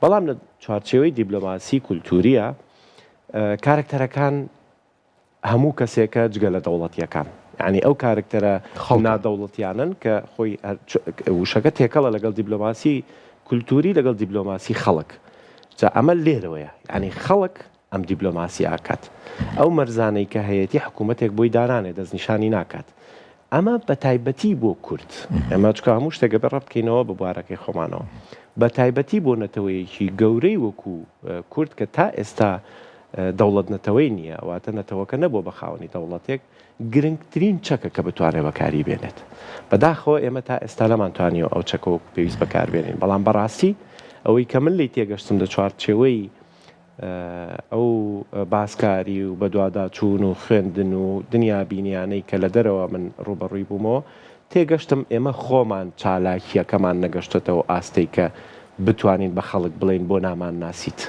بەڵام لە چوارچێوەی دیبلۆماسی کولتوریە کارکتەرەکان هەموو کەسێکە جگە لە دەوڵەتیەکان، یعنی ئەو کارکتەرە نادەوڵەتیانن کە خۆی وشەکە تێکەڵە لەگەڵ دیبلۆماسی کولتوری لەگەڵ دیبلۆماسی خەڵک. جا ئەمە لێرەوەیە، یعنی خەڵک ئەم دیبلۆماسی ئاکات، ئەو مەرزانەی کە هەیەی حکوومەتێک بۆی دارانێ دەستنیشانی ناکات. ئەمە بە تایبەتی بۆ کورد، ئەمە چکە هەموو شتێکە بە ڕەت بکەینەوە بە بوارەکەی خۆمانەوە، بە تایبەتی بۆ نەتەوەیەکی گەورەی وەکو کورد کە تا ئێستا دەوڵەت نەتەوەی نییە، واتە نەتەوەکە نەبووە بە خاوەنی دەوڵەتێک، گرنگترین چەکە کە بتوانێت بەکاری بێنێت. بەداخەوە ئێمە تا ئێستا لەمانتوانیەوە ئەو چەکەوە پێویست بەکاربێنین، بەڵام بەڕاستی ئەوەی کە من لی تێگەشتم لە چوارچێوەی ئەو باسکاری و بەدواداچوون و خوێندن و دنیا بینیانەی کە لە دەرەوە من ڕوبەڕووی بوومەوە تێگەشتم ئێمە خۆمان چالاکیەکەمان نەگەشتێتەوە ئاستەی کە بتوانین بە خەڵک بڵێن بۆ نامان ناسیت.